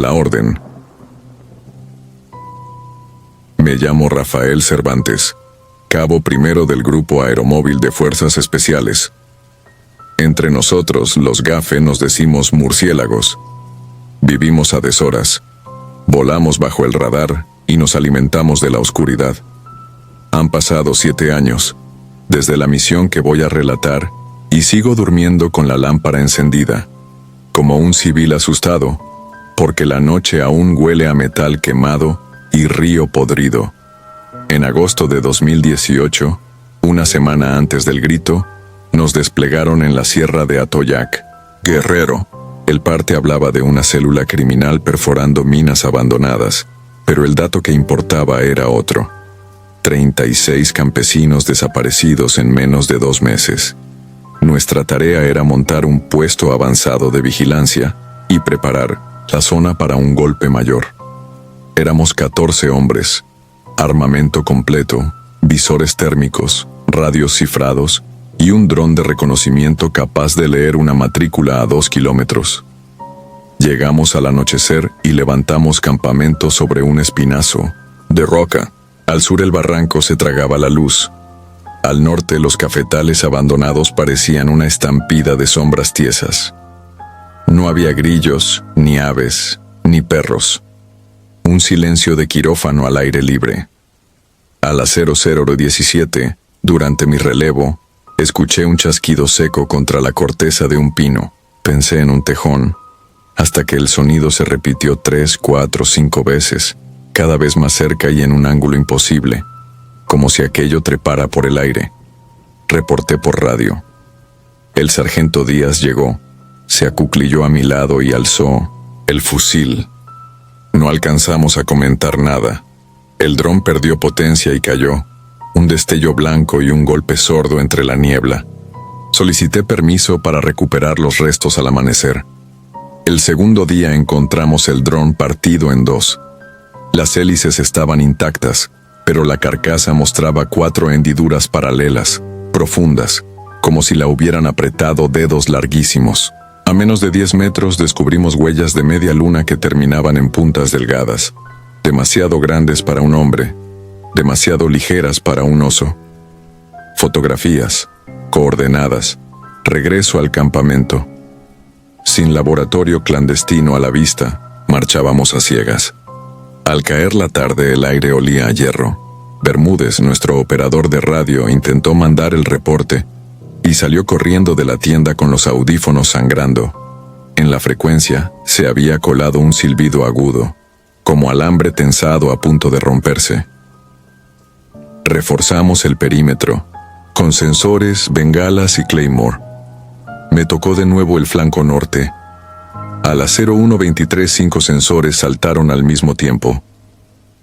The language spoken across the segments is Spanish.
la orden. Me llamo Rafael Cervantes, cabo primero del Grupo Aeromóvil de Fuerzas Especiales. Entre nosotros, los GAFE, nos decimos murciélagos. Vivimos a deshoras, volamos bajo el radar y nos alimentamos de la oscuridad. Han pasado 7 años, desde la misión que voy a relatar, y sigo durmiendo con la lámpara encendida, como un civil asustado, porque la noche aún huele a metal quemado y río podrido. En agosto de 2018, una semana antes del grito, nos desplegaron en la sierra de Atoyac, Guerrero. El parte hablaba de una célula criminal perforando minas abandonadas, pero el dato que importaba era otro. 36 campesinos desaparecidos en menos de 2 meses. Nuestra tarea era montar un puesto avanzado de vigilancia y preparar la zona para un golpe mayor. Éramos 14 hombres, armamento completo, visores térmicos, radios cifrados y un dron de reconocimiento capaz de leer una matrícula a 2 kilómetros. Llegamos al anochecer y levantamos campamento sobre un espinazo de roca. Al sur el barranco se tragaba la luz. Al norte los cafetales abandonados parecían una estampida de sombras tiesas. No había grillos, ni aves, ni perros. Un silencio de quirófano al aire libre. A las 00:17, durante mi relevo, escuché un chasquido seco contra la corteza de un pino. Pensé en un tejón, hasta que el sonido se repitió 3, 4, 5 veces, cada vez más cerca y en un ángulo imposible, como si aquello trepara por el aire. Reporté por radio. El sargento Díaz llegó, se acuclilló a mi lado y alzó el fusil. No alcanzamos a comentar nada. El dron perdió potencia y cayó, un destello blanco y un golpe sordo entre la niebla. Solicité permiso para recuperar los restos al amanecer. El segundo día encontramos el dron partido en 2. Las hélices estaban intactas, pero la carcasa mostraba 4 hendiduras paralelas, profundas, como si la hubieran apretado dedos larguísimos. A menos de 10 metros descubrimos huellas de media luna que terminaban en puntas delgadas, demasiado grandes para un hombre, demasiado ligeras para un oso. Fotografías, coordenadas, regreso al campamento. Sin laboratorio clandestino a la vista, marchábamos a ciegas. Al caer la tarde el aire olía a hierro. Bermúdez, nuestro operador de radio, intentó mandar el reporte y salió corriendo de la tienda con los audífonos sangrando. En la frecuencia se había colado un silbido agudo, como alambre tensado a punto de romperse. Reforzamos el perímetro, con sensores, bengalas y Claymore. Me tocó de nuevo el flanco norte. A las 01:23 5 sensores saltaron al mismo tiempo.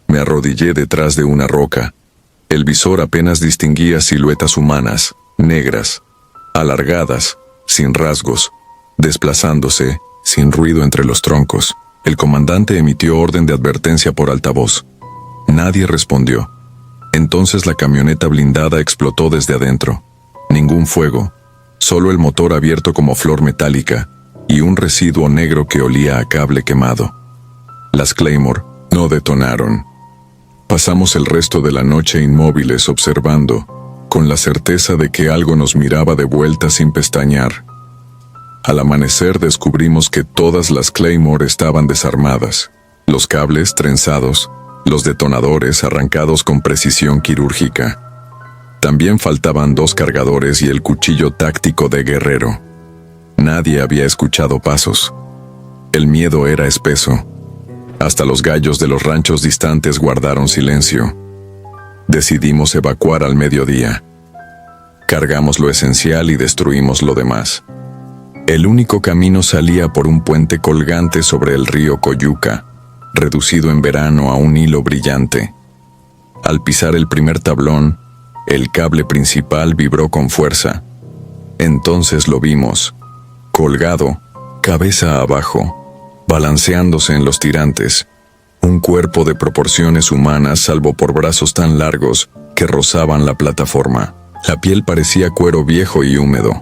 Me arrodillé detrás de una roca. El visor apenas distinguía siluetas humanas, negras, alargadas, sin rasgos, desplazándose, sin ruido entre los troncos. El comandante emitió orden de advertencia por altavoz. Nadie respondió. Entonces la camioneta blindada explotó desde adentro. Ningún fuego, solo el motor abierto como flor metálica y un residuo negro que olía a cable quemado. Las Claymore no detonaron. Pasamos el resto de la noche inmóviles observando, con la certeza de que algo nos miraba de vuelta sin pestañear. Al amanecer descubrimos que todas las Claymore estaban desarmadas, los cables trenzados, los detonadores arrancados con precisión quirúrgica. También faltaban 2 cargadores y el cuchillo táctico de Guerrero. Nadie había escuchado pasos. El miedo era espeso. Hasta los gallos de los ranchos distantes guardaron silencio. Decidimos evacuar al mediodía. Cargamos lo esencial y destruimos lo demás. El único camino salía por un puente colgante sobre el río Coyuca, reducido en verano a un hilo brillante. Al pisar el primer tablón, el cable principal vibró con fuerza. Entonces lo vimos, colgado, cabeza abajo, balanceándose en los tirantes, un cuerpo de proporciones humanas salvo por brazos tan largos que rozaban la plataforma. La piel parecía cuero viejo y húmedo.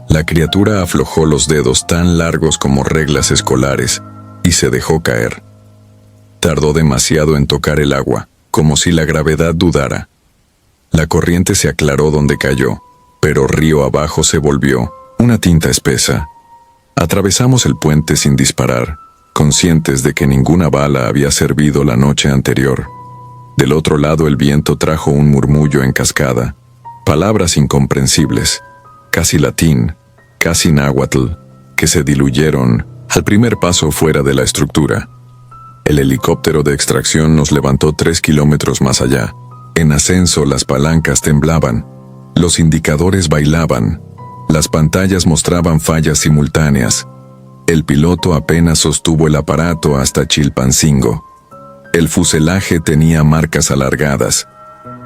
La criatura aflojó los dedos tan largos como reglas escolares y se dejó caer. Tardó demasiado en tocar el agua, como si la gravedad dudara. La corriente se aclaró donde cayó, pero río abajo se volvió una tinta espesa. Atravesamos el puente sin disparar, conscientes de que ninguna bala había servido la noche anterior. Del otro lado el viento trajo un murmullo en cascada, palabras incomprensibles, casi latín, casi náhuatl, que se diluyeron al primer paso fuera de la estructura. El helicóptero de extracción nos levantó 3 kilómetros más allá. En ascenso las palancas temblaban, los indicadores bailaban, las pantallas mostraban fallas simultáneas. El piloto apenas sostuvo el aparato hasta Chilpancingo. El fuselaje tenía marcas alargadas,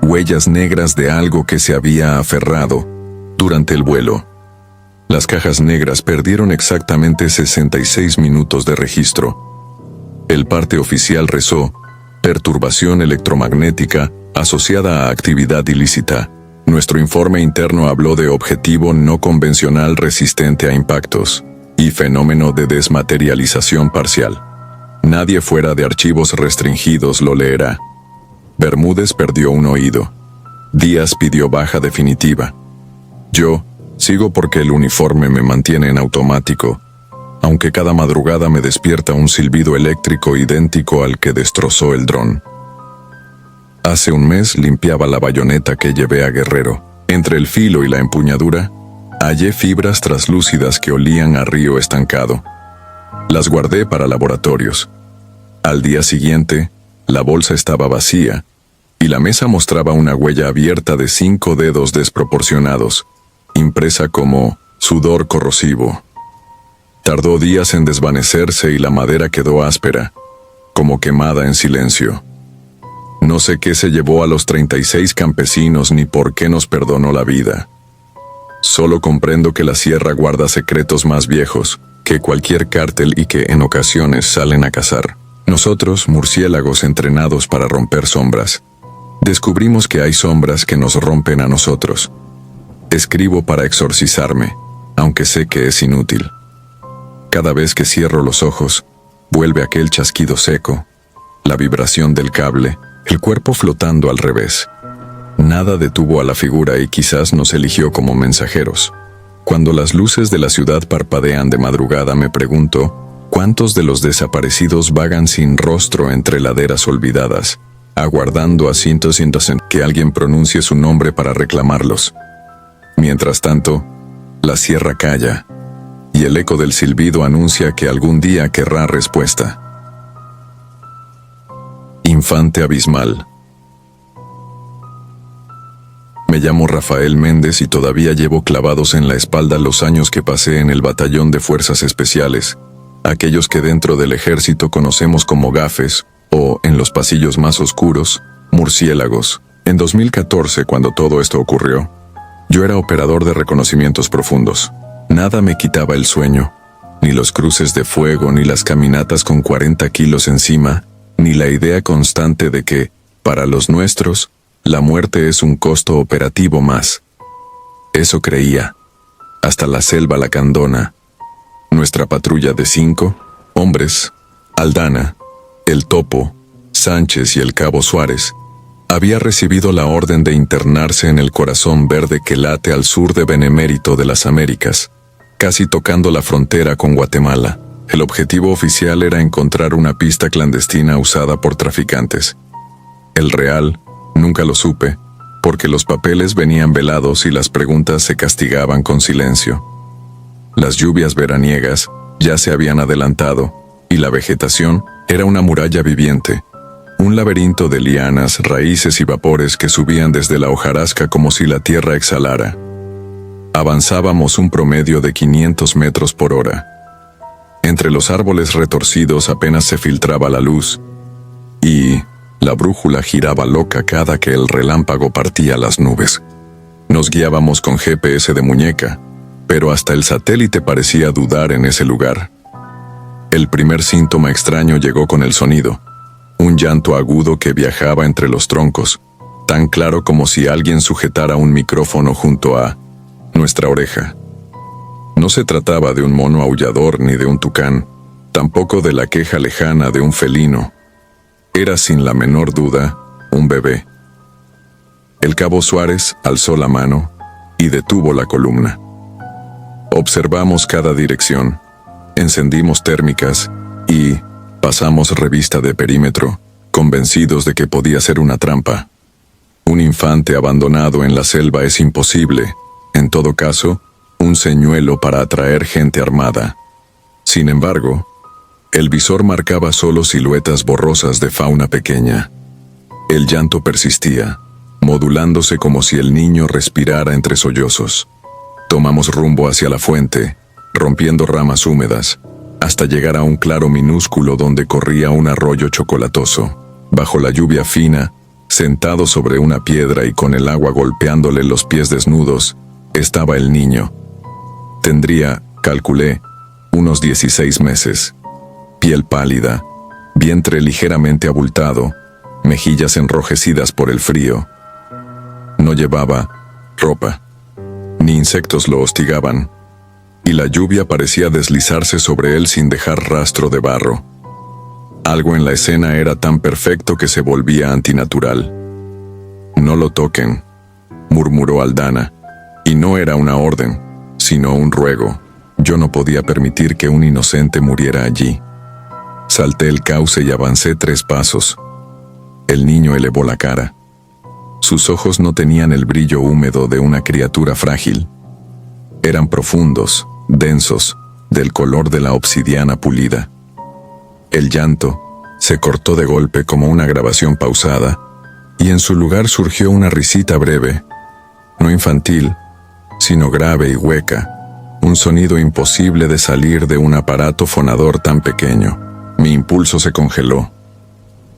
huellas negras de algo que se había aferrado durante el vuelo. Las cajas negras perdieron exactamente 66 minutos de registro. El parte oficial rezó: perturbación electromagnética asociada a actividad ilícita. Nuestro informe interno habló de objetivo no convencional resistente a impactos y fenómeno de desmaterialización parcial. Nadie fuera de archivos restringidos lo leerá. Bermúdez perdió un oído. Díaz pidió baja definitiva. Yo sigo porque el uniforme me mantiene en automático, aunque cada madrugada me despierta un silbido eléctrico idéntico al que destrozó el dron. Hace un mes limpiaba la bayoneta que llevé a Guerrero. Entre el filo y la empuñadura, hallé fibras traslúcidas que olían a río estancado. Las guardé para laboratorios. Al día siguiente, la bolsa estaba vacía y la mesa mostraba una huella abierta de 5 dedos desproporcionados, impresa como sudor corrosivo. Tardó días en desvanecerse y la madera quedó áspera, como quemada en silencio. No sé qué se llevó a los 36 campesinos ni por qué nos perdonó la vida. Solo comprendo que la sierra guarda secretos más viejos que cualquier cártel y que en ocasiones salen a cazar. Nosotros, murciélagos entrenados para romper sombras, descubrimos que hay sombras que nos rompen a nosotros. Escribo para exorcizarme, aunque sé que es inútil. Cada vez que cierro los ojos, vuelve aquel chasquido seco, la vibración del cable, el cuerpo flotando al revés. Nada detuvo a la figura y quizás nos eligió como mensajeros. Cuando las luces de la ciudad parpadean de madrugada me pregunto, ¿cuántos de los desaparecidos vagan sin rostro entre laderas olvidadas, aguardando a cientos que alguien pronuncie su nombre para reclamarlos? Mientras tanto, la sierra calla, y el eco del silbido anuncia que algún día querrá respuesta. Infante abismal. Me llamo Rafael Méndez y todavía llevo clavados en la espalda los años que pasé en el batallón de fuerzas especiales, aquellos que dentro del ejército conocemos como gafes, o, en los pasillos más oscuros, murciélagos. En 2014, cuando todo esto ocurrió, yo era operador de reconocimientos profundos. Nada me quitaba el sueño, ni los cruces de fuego, ni las caminatas con 40 kilos encima, ni la idea constante de que, para los nuestros, la muerte es un costo operativo más. Eso creía. Hasta la selva lacandona. Nuestra patrulla de 5 hombres, Aldana, el Topo, Sánchez y el Cabo Suárez, había recibido la orden de internarse en el corazón verde que late al sur de Benemérito de las Américas, casi tocando la frontera con Guatemala. El objetivo oficial era encontrar una pista clandestina usada por traficantes. El real, nunca lo supe, porque los papeles venían velados y las preguntas se castigaban con silencio. Las lluvias veraniegas ya se habían adelantado, y la vegetación era una muralla viviente, un laberinto de lianas, raíces y vapores que subían desde la hojarasca como si la tierra exhalara. Avanzábamos un promedio de 500 metros por hora. Entre los árboles retorcidos apenas se filtraba la luz, y la brújula giraba loca cada que el relámpago partía las nubes. Nos guiábamos con GPS de muñeca, pero hasta el satélite parecía dudar en ese lugar. El primer síntoma extraño llegó con el sonido, un llanto agudo que viajaba entre los troncos, tan claro como si alguien sujetara un micrófono junto a nuestra oreja. No se trataba de un mono aullador ni de un tucán, tampoco de la queja lejana de un felino. Era sin la menor duda un bebé. El cabo Suárez alzó la mano y detuvo la columna. Observamos cada dirección, encendimos térmicas y pasamos revista de perímetro, convencidos de que podía ser una trampa. Un infante abandonado en la selva es imposible, en todo caso, un señuelo para atraer gente armada. Sin embargo, el visor marcaba solo siluetas borrosas de fauna pequeña. El llanto persistía, modulándose como si el niño respirara entre sollozos. Tomamos rumbo hacia la fuente, rompiendo ramas húmedas, hasta llegar a un claro minúsculo donde corría un arroyo chocolatoso. Bajo la lluvia fina, sentado sobre una piedra y con el agua golpeándole los pies desnudos, estaba el niño. Tendría, calculé, unos 16 meses. Piel pálida, vientre ligeramente abultado, mejillas enrojecidas por el frío. No llevaba ropa, ni insectos lo hostigaban, y la lluvia parecía deslizarse sobre él sin dejar rastro de barro. Algo en la escena era tan perfecto que se volvía antinatural. «No lo toquen», murmuró Aldana, y no era una orden, sino un ruego. Yo no podía permitir que un inocente muriera allí. Salté el cauce y avancé 3 pasos. El niño elevó la cara. Sus ojos no tenían el brillo húmedo de una criatura frágil. Eran profundos, densos, del color de la obsidiana pulida. El llanto se cortó de golpe como una grabación pausada, y en su lugar surgió una risita breve, no infantil, sino grave y hueca, un sonido imposible de salir de un aparato fonador tan pequeño. Mi impulso se congeló.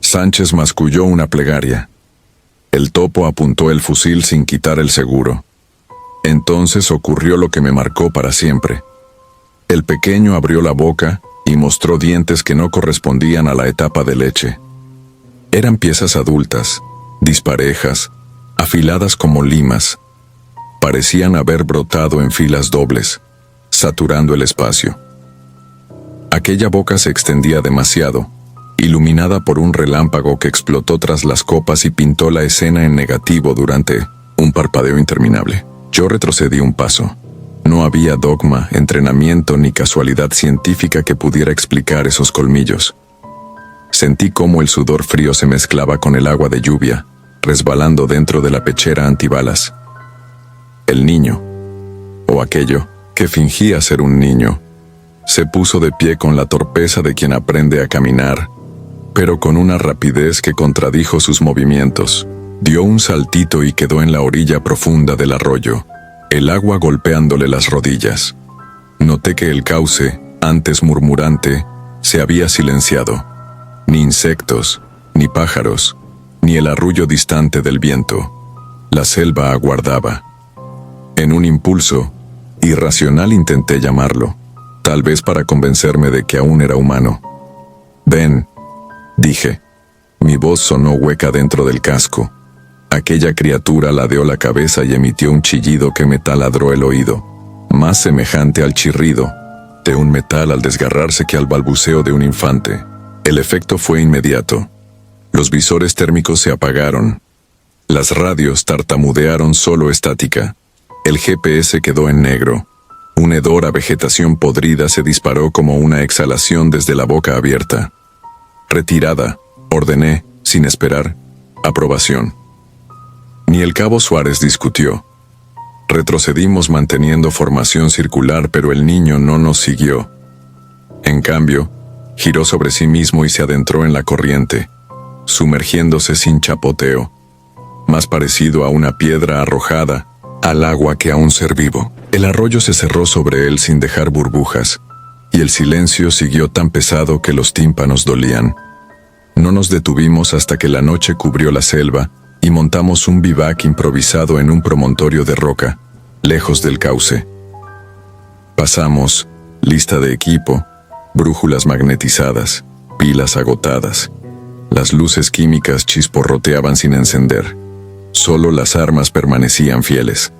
Sánchez masculló una plegaria. El topo apuntó el fusil sin quitar el seguro. Entonces ocurrió lo que me marcó para siempre. El pequeño abrió la boca y mostró dientes que no correspondían a la etapa de leche. Eran piezas adultas, disparejas, afiladas como limas. Parecían haber brotado en filas dobles, saturando el espacio. Aquella boca se extendía demasiado, iluminada por un relámpago que explotó tras las copas y pintó la escena en negativo durante un parpadeo interminable. Yo retrocedí un paso. No había dogma, entrenamiento ni casualidad científica que pudiera explicar esos colmillos. Sentí cómo el sudor frío se mezclaba con el agua de lluvia, resbalando dentro de la pechera antibalas. El niño, o aquello que fingía ser un niño, se puso de pie con la torpeza de quien aprende a caminar, pero con una rapidez que contradijo sus movimientos. Dio un saltito y quedó en la orilla profunda del arroyo, el agua golpeándole las rodillas. Noté que el cauce, antes murmurante, se había silenciado. Ni insectos, ni pájaros, ni el arrullo distante del viento. La selva aguardaba. En un impulso irracional intenté llamarlo, tal vez para convencerme de que aún era humano. «Ven», dije. Mi voz sonó hueca dentro del casco. Aquella criatura ladeó la cabeza y emitió un chillido que me taladró el oído, más semejante al chirrido de un metal al desgarrarse que al balbuceo de un infante. El efecto fue inmediato. Los visores térmicos se apagaron. Las radios tartamudearon solo estática. El GPS quedó en negro. Un hedor a vegetación podrida se disparó como una exhalación desde la boca abierta. «Retirada», ordené, sin esperar aprobación. Ni el cabo Suárez discutió. Retrocedimos manteniendo formación circular, pero el niño no nos siguió. En cambio, giró sobre sí mismo y se adentró en la corriente, sumergiéndose sin chapoteo, más parecido a una piedra arrojada al agua que a un ser vivo. El arroyo se cerró sobre él sin dejar burbujas, y el silencio siguió tan pesado que los tímpanos dolían. No nos detuvimos hasta que la noche cubrió la selva y montamos un bivac improvisado en un promontorio de roca, lejos del cauce. Pasamos, lista de equipo, brújulas magnetizadas, pilas agotadas. Las luces químicas chisporroteaban sin encender. Solo las armas permanecían fieles.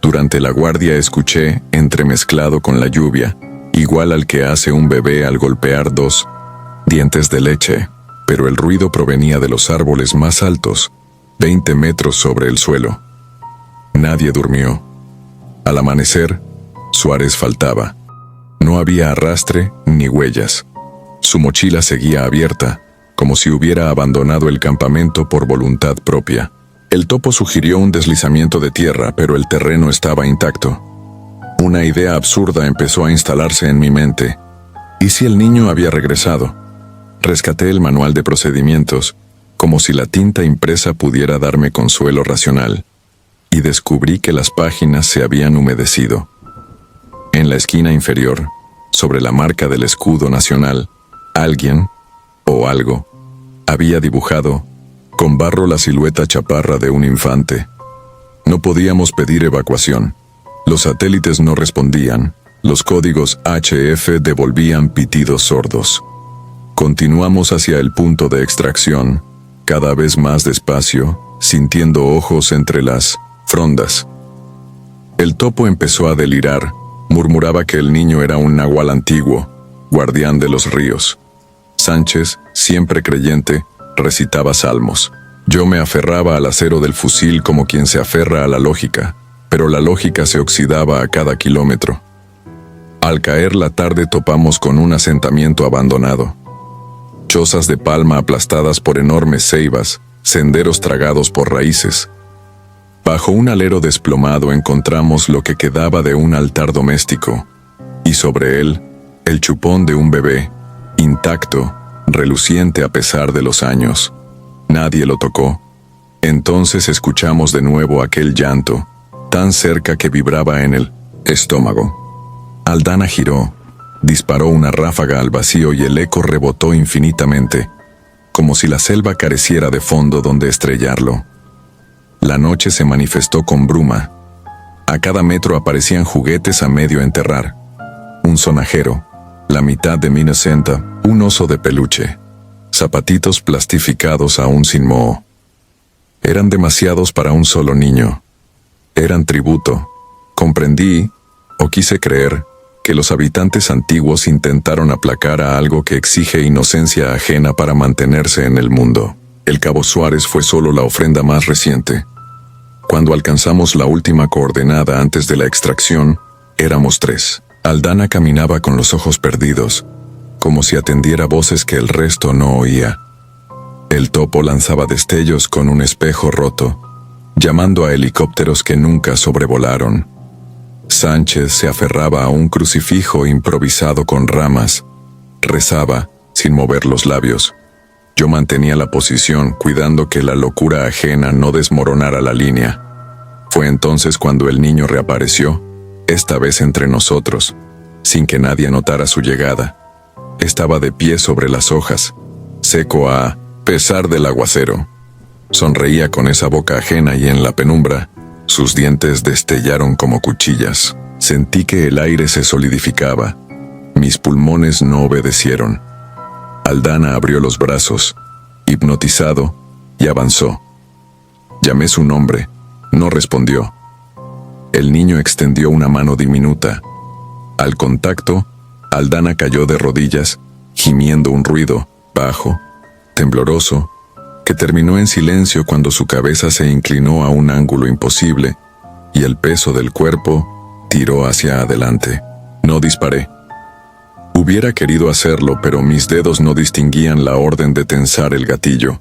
Durante la guardia escuché, entremezclado con la lluvia, igual al que hace un bebé al golpear dos dientes de leche, pero el ruido provenía de los árboles más altos, 20 metros sobre el suelo. Nadie durmió. Al amanecer, Suárez faltaba. No había arrastre ni huellas. Su mochila seguía abierta, como si hubiera abandonado el campamento por voluntad propia. El topo sugirió un deslizamiento de tierra, pero el terreno estaba intacto. Una idea absurda empezó a instalarse en mi mente. ¿Y si el niño había regresado? Rescaté el manual de procedimientos, como si la tinta impresa pudiera darme consuelo racional, y descubrí que las páginas se habían humedecido. En la esquina inferior, sobre la marca del escudo nacional, alguien, o algo, había dibujado, con barro, la silueta chaparra de un infante. No podíamos pedir evacuación. Los satélites no respondían. Los códigos HF devolvían pitidos sordos. Continuamos hacia el punto de extracción, cada vez más despacio, sintiendo ojos entre las frondas. El topo empezó a delirar. Murmuraba que el niño era un nahual antiguo, guardián de los ríos. Sánchez, siempre creyente, recitaba salmos. Yo me aferraba al acero del fusil como quien se aferra a la lógica, pero la lógica se oxidaba a cada kilómetro. Al caer la tarde topamos con un asentamiento abandonado. Chozas de palma aplastadas por enormes ceibas, senderos tragados por raíces. Bajo un alero desplomado encontramos lo que quedaba de un altar doméstico, y sobre él, el chupón de un bebé, intacto, reluciente a pesar de los años. Nadie lo tocó. Entonces escuchamos de nuevo aquel llanto, tan cerca que vibraba en el estómago. Aldana giró, disparó una ráfaga al vacío y el eco rebotó infinitamente, como si la selva careciera de fondo donde estrellarlo. La noche se manifestó con bruma. A cada metro aparecían juguetes a medio enterrar. Un sonajero, la mitad de Minnesota, un oso de peluche, zapatitos plastificados aún sin moho. Eran demasiados para un solo niño. Eran tributo. Comprendí, o quise creer, que los habitantes antiguos intentaron aplacar a algo que exige inocencia ajena para mantenerse en el mundo. El Cabo Suárez fue solo la ofrenda más reciente. Cuando alcanzamos la última coordenada antes de la extracción, éramos 3. Aldana caminaba con los ojos perdidos, como si atendiera voces que el resto no oía. El topo lanzaba destellos con un espejo roto, llamando a helicópteros que nunca sobrevolaron. Sánchez se aferraba a un crucifijo improvisado con ramas. Rezaba, sin mover los labios. Yo mantenía la posición, cuidando que la locura ajena no desmoronara la línea. Fue entonces cuando el niño reapareció, esta vez entre nosotros, sin que nadie notara su llegada. Estaba de pie sobre las hojas, seco a pesar del aguacero. Sonreía con esa boca ajena y en la penumbra, sus dientes destellaron como cuchillas. Sentí que el aire se solidificaba. Mis pulmones no obedecieron. Aldana abrió los brazos, hipnotizado, y avanzó. Llamé su nombre, no respondió. El niño extendió una mano diminuta. Al contacto, Aldana cayó de rodillas, gimiendo un ruido, bajo, tembloroso, que terminó en silencio cuando su cabeza se inclinó a un ángulo imposible, y el peso del cuerpo tiró hacia adelante. No disparé. Hubiera querido hacerlo, pero mis dedos no distinguían la orden de tensar el gatillo.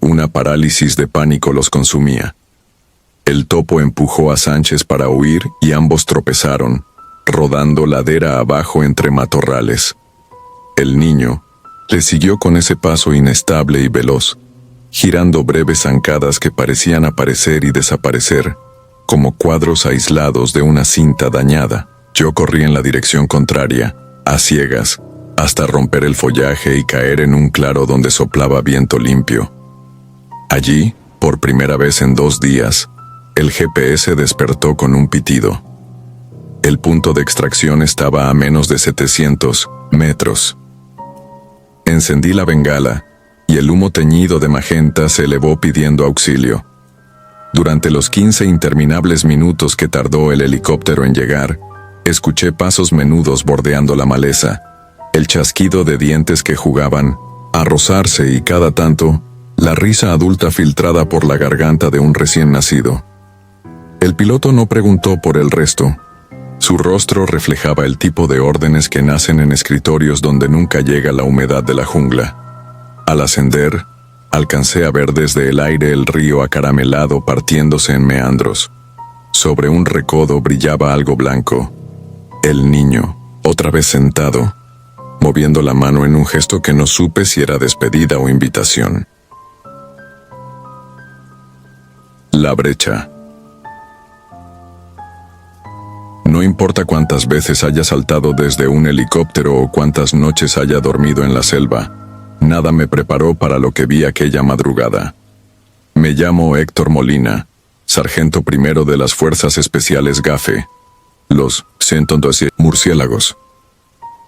Una parálisis de pánico los consumía. El topo empujó a Sánchez para huir y ambos tropezaron, rodando ladera abajo entre matorrales. El niño le siguió con ese paso inestable y veloz, girando breves zancadas que parecían aparecer y desaparecer, como cuadros aislados de una cinta dañada. Yo corrí en la dirección contraria, a ciegas, hasta romper el follaje y caer en un claro donde soplaba viento limpio. Allí, por primera vez en 2 días, el GPS despertó con un pitido. El punto de extracción estaba a menos de 700 metros. Encendí la bengala, y el humo teñido de magenta se elevó pidiendo auxilio. Durante los 15 interminables minutos que tardó el helicóptero en llegar, Escuché pasos menudos bordeando la maleza, el chasquido de dientes que jugaban a rozarse y cada tanto, la risa adulta filtrada por la garganta de un recién nacido. El piloto no preguntó por el resto. Su rostro reflejaba el tipo de órdenes que nacen en escritorios donde nunca llega la humedad de la jungla. Al ascender, alcancé a ver desde el aire el río acaramelado partiéndose en meandros. Sobre un recodo brillaba algo blanco. El niño, otra vez sentado, moviendo la mano en un gesto que no supe si era despedida o invitación. La brecha. No importa cuántas veces haya saltado desde un helicóptero o cuántas noches haya dormido en la selva, nada me preparó para lo que vi aquella madrugada. Me llamo Héctor Molina, sargento primero de las Fuerzas Especiales GAFE, los 112 murciélagos,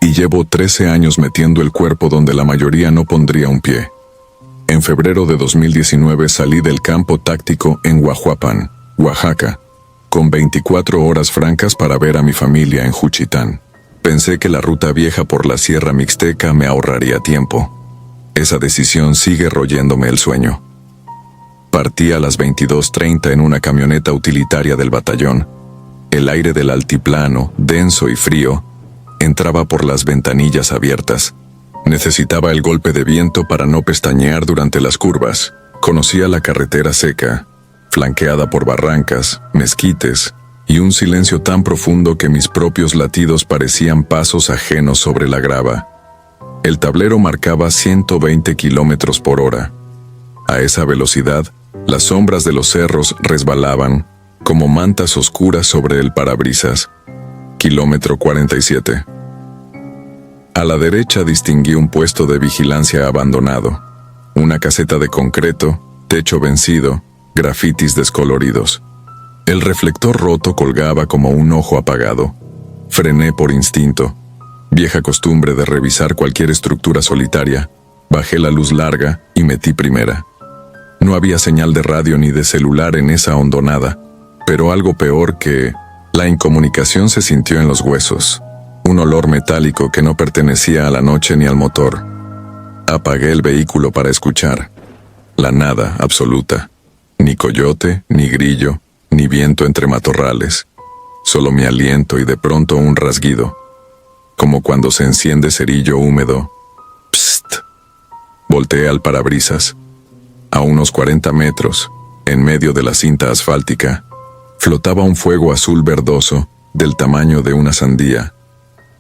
y llevo 13 años metiendo el cuerpo donde la mayoría no pondría un pie. En febrero de 2019 salí del campo táctico en Huajuapan, Oaxaca, con 24 horas francas para ver a mi familia en Juchitán. Pensé que la ruta vieja por la Sierra Mixteca me ahorraría tiempo. Esa decisión sigue royéndome el sueño. Partí a las 22:30 en una camioneta utilitaria del batallón. El aire del altiplano, denso y frío, entraba por las ventanillas abiertas. Necesitaba el golpe de viento para no pestañear durante las curvas. Conocía la carretera seca, flanqueada por barrancas, mezquites y un silencio tan profundo que mis propios latidos parecían pasos ajenos sobre la grava. El tablero marcaba 120 kilómetros por hora. A esa velocidad, las sombras de los cerros resbalaban como mantas oscuras sobre el parabrisas. Kilómetro 47. A la derecha distinguí un puesto de vigilancia abandonado, una caseta de concreto, techo vencido, grafitis descoloridos. El reflector roto colgaba como un ojo apagado. Frené por instinto. Vieja costumbre de revisar cualquier estructura solitaria. Bajé la luz larga y metí primera. No había señal de radio ni de celular en esa hondonada, pero algo peor que la incomunicación se sintió en los huesos. Un olor metálico que no pertenecía a la noche ni al motor. Apagué el vehículo para escuchar. La nada absoluta. Ni coyote, ni grillo, ni viento entre matorrales. Solo mi aliento y de pronto un rasguido. Como cuando se enciende cerillo húmedo. Psst. Volteé al parabrisas. A unos 40 metros, en medio de la cinta asfáltica, flotaba un fuego azul verdoso del tamaño de una sandía.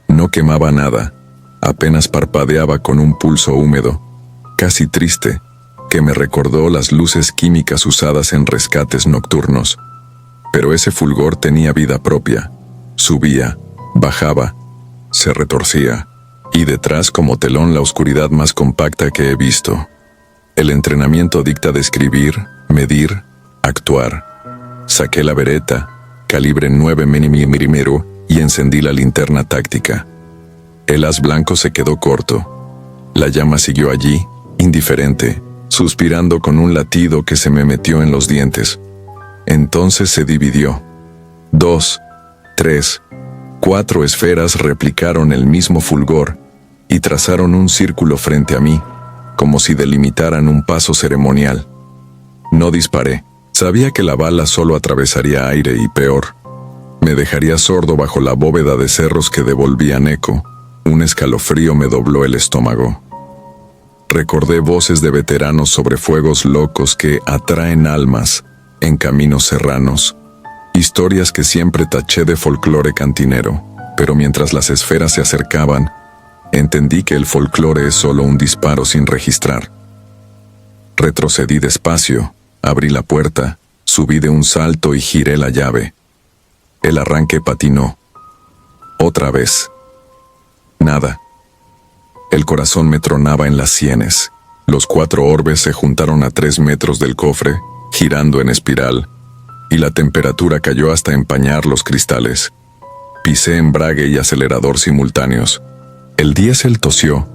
No quemaba nada, apenas parpadeaba con un pulso húmedo, casi triste, que me recordó las luces químicas usadas en rescates nocturnos. Pero ese fulgor tenía vida propia. Subía, bajaba, se retorcía, y detrás como telón la oscuridad más compacta que he visto. El entrenamiento dicta describir, medir, actuar. Saqué la bereta, calibre 9 mm, y encendí la linterna táctica. El haz blanco se quedó corto. La llama siguió allí, indiferente, suspirando con un latido que se me metió en los dientes. Entonces se dividió. 2, 3, 4 esferas replicaron el mismo fulgor y trazaron un círculo frente a mí, como si delimitaran un paso ceremonial. No disparé. Sabía que la bala solo atravesaría aire y peor. Me dejaría sordo bajo la bóveda de cerros que devolvían eco. Un escalofrío me dobló el estómago. Recordé voces de veteranos sobre fuegos locos que atraen almas en caminos serranos. Historias que siempre taché de folclore cantinero, pero mientras las esferas se acercaban, entendí que el folclore es solo un disparo sin registrar. Retrocedí despacio, abrí la puerta, subí de un salto y giré la llave. El arranque patinó. Otra vez. Nada. El corazón me tronaba en las sienes. Los 4 orbes se juntaron a 3 metros del cofre, girando en espiral, y la temperatura cayó hasta empañar los cristales. Pisé embrague y acelerador simultáneos. El diésel tosió,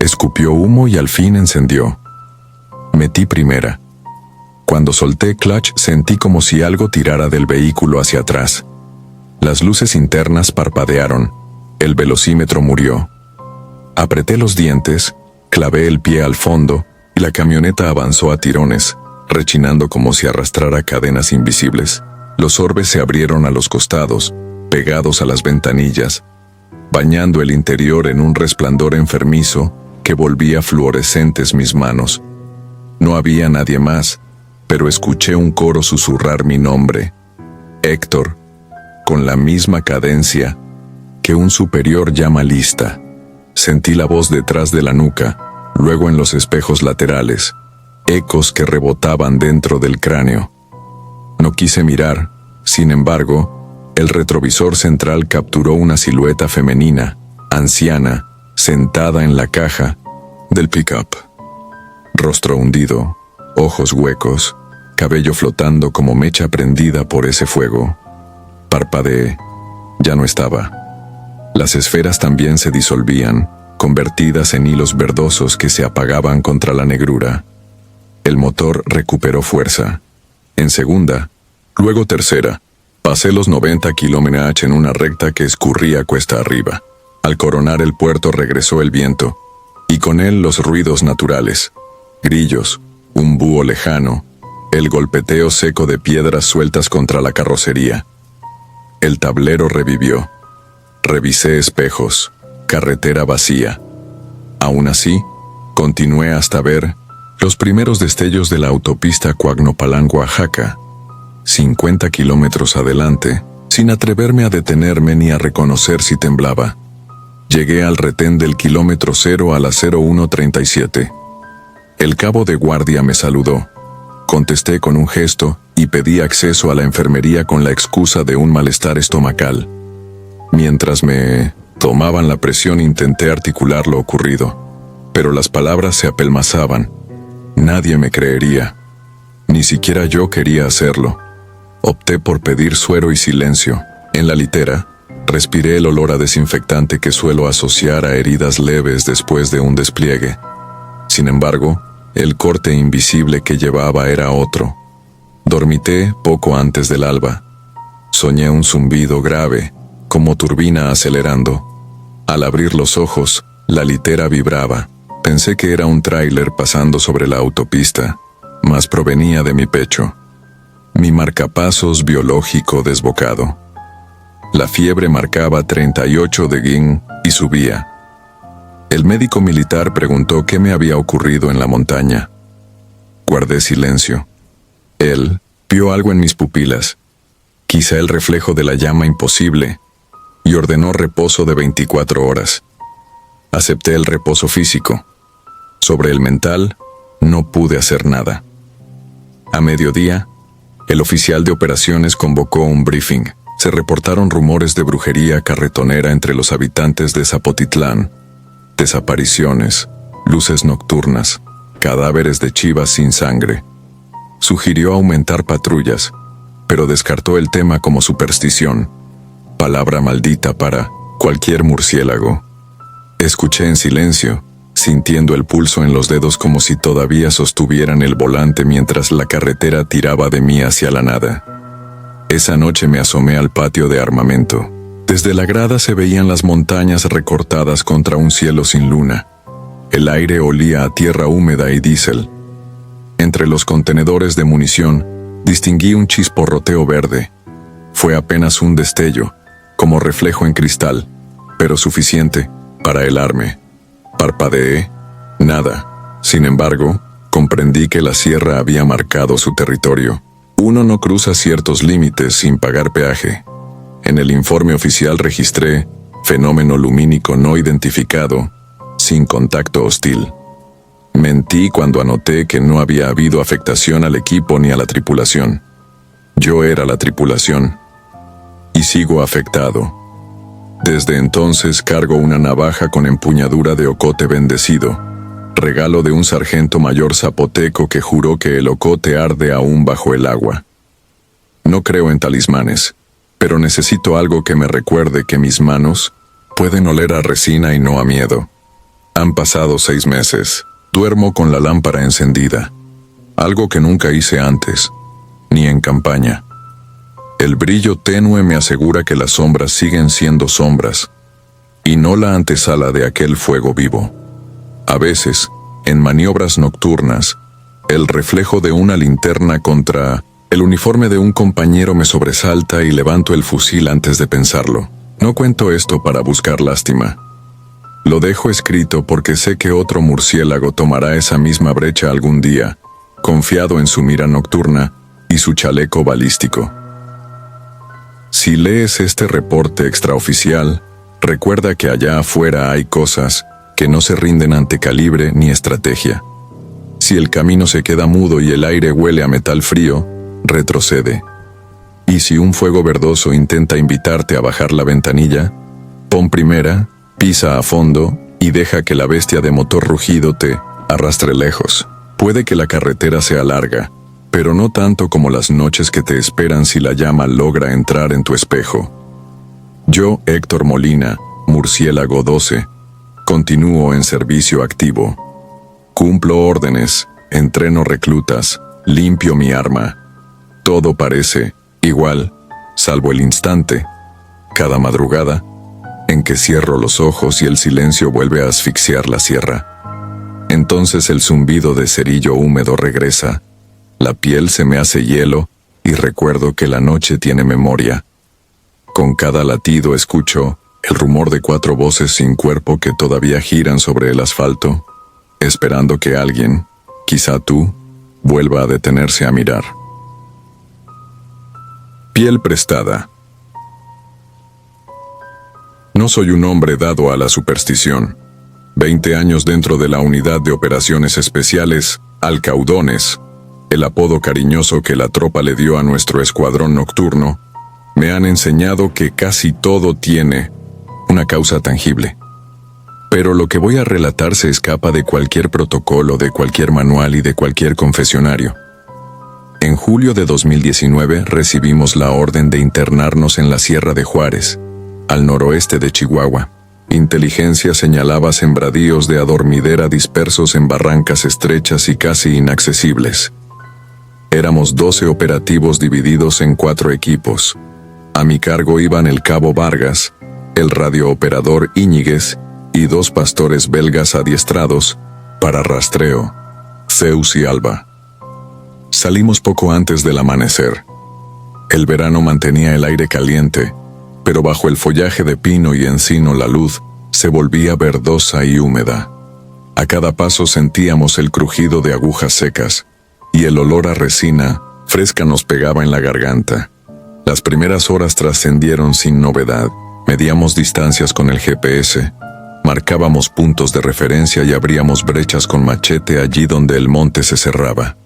escupió humo y al fin encendió. Metí primera. Cuando solté clutch sentí como si algo tirara del vehículo hacia atrás. Las luces internas parpadearon. El velocímetro murió. Apreté los dientes, clavé el pie al fondo y la camioneta avanzó a tirones, rechinando como si arrastrara cadenas invisibles. Los orbes se abrieron a los costados, pegados a las ventanillas, bañando el interior en un resplandor enfermizo que volvía fluorescentes mis manos. No había nadie más, pero escuché un coro susurrar mi nombre. Héctor, con la misma cadencia que un superior llama lista. Sentí la voz detrás de la nuca, luego en los espejos laterales, ecos que rebotaban dentro del cráneo. No quise mirar, sin embargo, el retrovisor central capturó una silueta femenina, anciana, sentada en la caja del pickup. Rostro hundido, ojos huecos, cabello flotando como mecha prendida por ese fuego. Parpadeé. Ya no estaba. Las esferas también se disolvían, convertidas en hilos verdosos que se apagaban contra la negrura. El motor recuperó fuerza. En segunda, luego tercera, pasé los 90 km/h en una recta que escurría cuesta arriba. Al coronar el puerto regresó el viento, y con él los ruidos naturales. Grillos, un búho lejano, el golpeteo seco de piedras sueltas contra la carrocería. El tablero revivió. Revisé espejos, carretera vacía. Aún así, continué hasta ver los primeros destellos de la autopista Coagnopalán, Oaxaca. 50 kilómetros adelante, sin atreverme a detenerme ni a reconocer si temblaba. Llegué al retén del kilómetro 0 a la 0137. El cabo de guardia me saludó. Contesté con un gesto y pedí acceso a la enfermería con la excusa de un malestar estomacal. Mientras me tomaban la presión intenté articular lo ocurrido, pero las palabras se apelmazaban. Nadie me creería. Ni siquiera yo quería hacerlo. Opté por pedir suero y silencio. En la litera, respiré el olor a desinfectante que suelo asociar a heridas leves después de un despliegue. Sin embargo, el corte invisible que llevaba era otro. Dormité poco antes del alba. Soñé un zumbido grave, como turbina acelerando. Al abrir los ojos, la litera vibraba. Pensé que era un tráiler pasando sobre la autopista, mas provenía de mi pecho. Mi marcapasos biológico desbocado. La fiebre marcaba 38 de Guin y subía. El médico militar preguntó qué me había ocurrido en la montaña. Guardé silencio. Él vio algo en mis pupilas, quizá el reflejo de la llama imposible, y ordenó reposo de 24 horas. Acepté el reposo físico. Sobre el mental, no pude hacer nada. A mediodía, el oficial de operaciones convocó un briefing. Se reportaron rumores de brujería carretonera entre los habitantes de Zapotitlán. Desapariciones, luces nocturnas, cadáveres de chivas sin sangre. Sugirió aumentar patrullas, pero descartó el tema como superstición. Palabra maldita para cualquier murciélago. Escuché en silencio, sintiendo el pulso en los dedos como si todavía sostuvieran el volante mientras la carretera tiraba de mí hacia la nada. Esa noche me asomé al patio de armamento. Desde la grada se veían las montañas recortadas contra un cielo sin luna. El aire olía a tierra húmeda y diésel. Entre los contenedores de munición, distinguí un chisporroteo verde. Fue apenas un destello, como reflejo en cristal, pero suficiente para helarme. Parpadeé. Nada. Sin embargo, comprendí que la sierra había marcado su territorio. Uno no cruza ciertos límites sin pagar peaje. En el informe oficial registré fenómeno lumínico no identificado, sin contacto hostil. Mentí cuando anoté que no había habido afectación al equipo ni a la tripulación. Yo era la tripulación. Y sigo afectado. Desde entonces cargo una navaja con empuñadura de ocote bendecido, regalo de un sargento mayor zapoteco que juró que el ocote arde aún bajo el agua. No creo en talismanes, pero necesito algo que me recuerde que mis manos pueden oler a resina y no a miedo. Han pasado 6 meses. Duermo con la lámpara encendida, algo que nunca hice antes, ni en campaña. El brillo tenue me asegura que las sombras siguen siendo sombras, y no la antesala de aquel fuego vivo. A veces, en maniobras nocturnas, el reflejo de una linterna contra el uniforme de un compañero me sobresalta y levanto el fusil antes de pensarlo. No cuento esto para buscar lástima. Lo dejo escrito porque sé que otro murciélago tomará esa misma brecha algún día, confiado en su mira nocturna y su chaleco balístico. Si lees este reporte extraoficial, recuerda que allá afuera hay cosas que no se rinden ante calibre ni estrategia. Si el camino se queda mudo y el aire huele a metal frío, retrocede. Y si un fuego verdoso intenta invitarte a bajar la ventanilla, pon primera, pisa a fondo y deja que la bestia de motor rugido te arrastre lejos. Puede que la carretera sea larga, pero no tanto como las noches que te esperan si la llama logra entrar en tu espejo. Yo, Héctor Molina, Murciélago 12, continúo en servicio activo. Cumplo órdenes, entreno reclutas, limpio mi arma. Todo parece igual, salvo el instante, cada madrugada, en que cierro los ojos y el silencio vuelve a asfixiar la sierra. Entonces el zumbido de cerillo húmedo regresa, la piel se me hace hielo y recuerdo que la noche tiene memoria. Con cada latido escucho el rumor de 4 voces sin cuerpo que todavía giran sobre el asfalto, esperando que alguien, quizá tú, vuelva a detenerse a mirar. Piel prestada. No soy un hombre dado a la superstición. 20 años dentro de la unidad de operaciones especiales, Alcaudones, el apodo cariñoso que la tropa le dio a nuestro escuadrón nocturno, me han enseñado que casi todo tiene una causa tangible. Pero lo que voy a relatar se escapa de cualquier protocolo, de cualquier manual y de cualquier confesionario. En julio de 2019 recibimos la orden de internarnos en la Sierra de Juárez, al noroeste de Chihuahua. Inteligencia señalaba sembradíos de adormidera dispersos en barrancas estrechas y casi inaccesibles. Éramos 12 operativos divididos en 4 equipos. A mi cargo iban el cabo Vargas, el radiooperador Íñiguez y 2 pastores belgas adiestrados para rastreo, Zeus y Alba. Salimos poco antes del amanecer. El verano mantenía el aire caliente, pero bajo el follaje de pino y encino la luz se volvía verdosa y húmeda. A cada paso sentíamos el crujido de agujas secas, y el olor a resina fresca nos pegaba en la garganta. Las primeras horas trascendieron sin novedad. Medíamos distancias con el GPS, marcábamos puntos de referencia y abríamos brechas con machete allí donde el monte se cerraba.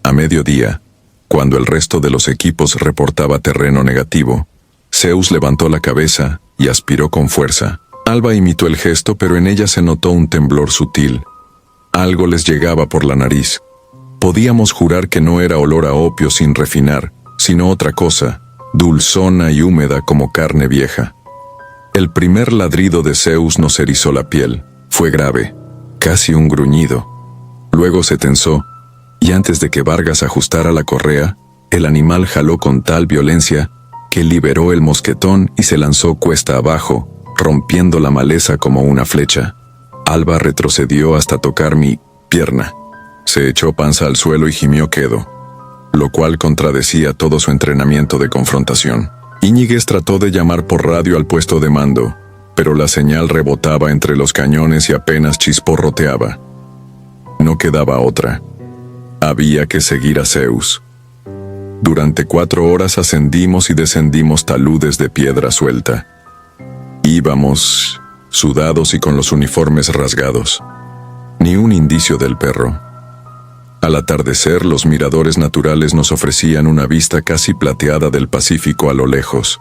A mediodía, cuando el resto de los equipos reportaba terreno negativo, Zeus levantó la cabeza y aspiró con fuerza. Alba imitó el gesto, pero en ella se notó un temblor sutil. Algo les llegaba por la nariz. Podíamos jurar que no era olor a opio sin refinar, sino otra cosa, dulzona y húmeda como carne vieja. El primer ladrido de Zeus nos erizó la piel. Fue grave, casi un gruñido. Luego se tensó, y antes de que Vargas ajustara la correa, el animal jaló con tal violencia que liberó el mosquetón y se lanzó cuesta abajo, rompiendo la maleza como una flecha. Alba retrocedió hasta tocar mi pierna. Se echó panza al suelo y gimió quedo, lo cual contradecía todo su entrenamiento de confrontación. Íñiguez trató de llamar por radio al puesto de mando, pero la señal rebotaba entre los cañones y apenas chisporroteaba. No quedaba otra. Había que seguir a Zeus. Durante 4 horas ascendimos y descendimos taludes de piedra suelta. Íbamos, sudados y con los uniformes rasgados. Ni un indicio del perro. Al atardecer, los miradores naturales nos ofrecían una vista casi plateada del Pacífico a lo lejos.